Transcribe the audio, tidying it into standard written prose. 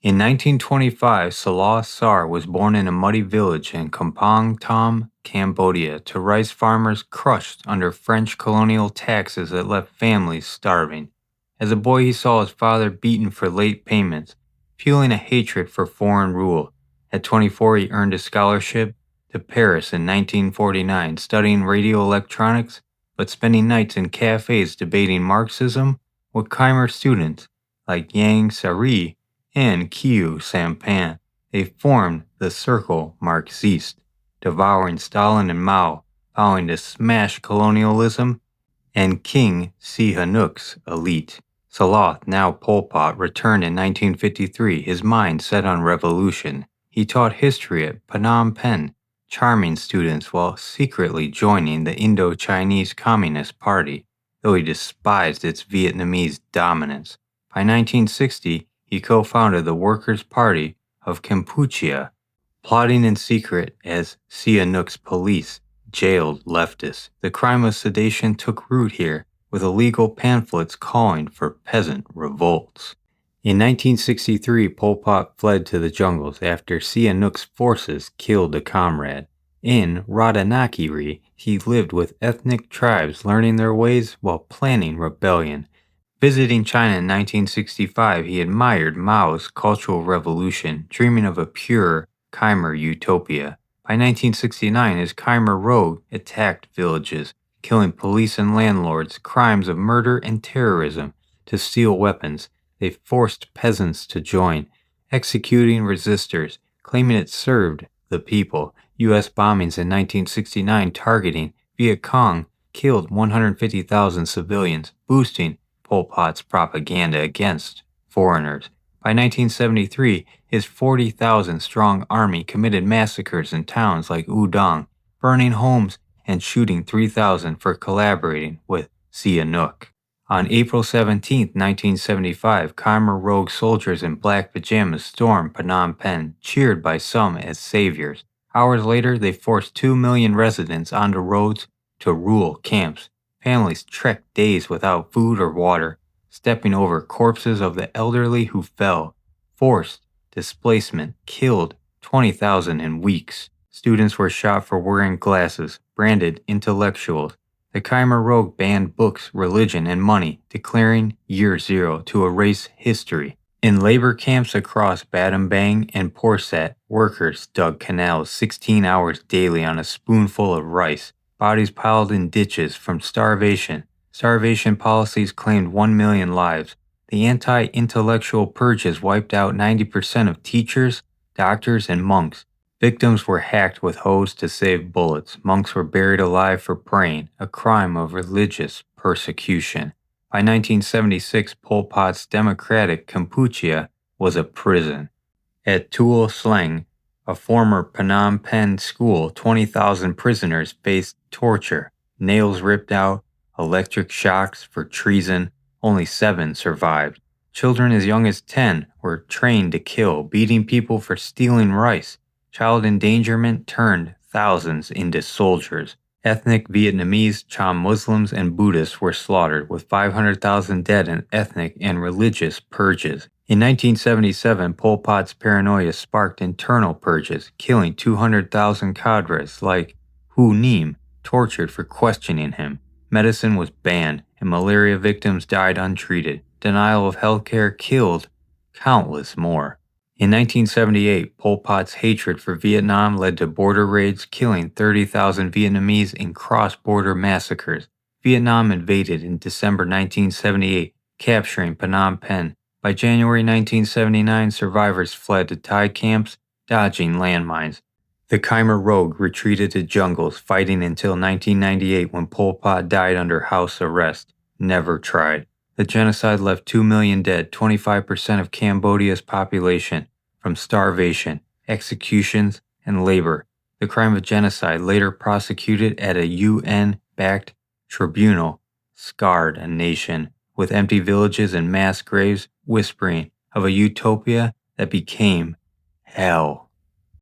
In 1925, Salah Sar was born in a muddy village in Kampong Thom, Cambodia, to rice farmers crushed under French colonial taxes that left families starving. As a boy, he saw his father beaten for late payments, fueling a hatred for foreign rule. At 24, he earned a scholarship to Paris in 1949, studying radio electronics, but spending nights in cafes debating Marxism with Khmer students like Yang Sari and Khieu Sampan. They formed the Circle Marxist, devouring Stalin and Mao, vowing to smash colonialism and King Sihanouk's elite. Salah, now Pol Pot, returned in 1953, his mind set on revolution. He taught history at Phnom Penh, charming students while secretly joining the Indo-Chinese Communist Party, though he despised its Vietnamese dominance. By 1960, he co-founded the Workers' Party of Kampuchea, plotting in secret as Sihanouk's police jailed leftists. The crime of sedation took root here, with illegal pamphlets calling for peasant revolts. In 1963, Pol Pot fled to the jungles after Sihanouk's forces killed a comrade. In Ratanakiri, he lived with ethnic tribes, learning their ways while planning rebellion. Visiting China in 1965, he admired Mao's Cultural Revolution, dreaming of a pure Khmer utopia. By 1969, his Khmer Rouge attacked villages, killing police and landlords, crimes of murder and terrorism. To steal weapons, they forced peasants to join, executing resistors, claiming it served the people. U.S. bombings in 1969 targeting Viet Cong killed 150,000 civilians, boosting Pol Pot's propaganda against foreigners. By 1973, his 40,000-strong army committed massacres in towns like Udong, burning homes and shooting 3,000 for collaborating with Sihanouk. On April 17, 1975, Khmer Rouge soldiers in black pajamas stormed Phnom Penh, cheered by some as saviors. Hours later, they forced 2 million residents onto roads to rural camps. Families trekked days without food or water, stepping over corpses of the elderly who fell. Forced displacement killed 20,000 in weeks. Students were shot for wearing glasses, branded intellectuals. The Khmer Rouge banned books, religion, and money, declaring Year Zero to erase history. In labor camps across Battambang and Porsat, workers dug canals 16 hours daily on a spoonful of rice. Bodies piled in ditches from starvation. Starvation policies claimed 1 million lives. The anti-intellectual purges wiped out 90% of teachers, doctors, and monks. Victims were hacked with hoes to save bullets. Monks were buried alive for praying, a crime of religious persecution. By 1976, Pol Pot's democratic Kampuchea was a prison. At Tuol Sleng, a former Phnom Penh school, 20,000 prisoners faced torture, nails ripped out, electric shocks for treason. Only 7 survived. Children as young as 10 were trained to kill, beating people for stealing rice. Child endangerment turned thousands into soldiers. Ethnic Vietnamese, Cham Muslims, and Buddhists were slaughtered, with 500,000 dead in ethnic and religious purges. In 1977, Pol Pot's paranoia sparked internal purges, killing 200,000 cadres like Hu Nim, tortured for questioning him. Medicine was banned, and malaria victims died untreated. Denial of healthcare killed countless more. In 1978, Pol Pot's hatred for Vietnam led to border raids, killing 30,000 Vietnamese in cross-border massacres. Vietnam invaded in December 1978, capturing Phnom Penh. By January 1979, survivors fled to Thai camps, dodging landmines. The Khmer Rouge retreated to jungles, fighting until 1998 when Pol Pot died under house arrest. Never tried. The genocide left 2 million dead, 25% of Cambodia's population, from starvation, executions, and labor. The crime of genocide, later prosecuted at a UN-backed tribunal, scarred a nation, with empty villages and mass graves whispering of a utopia that became hell.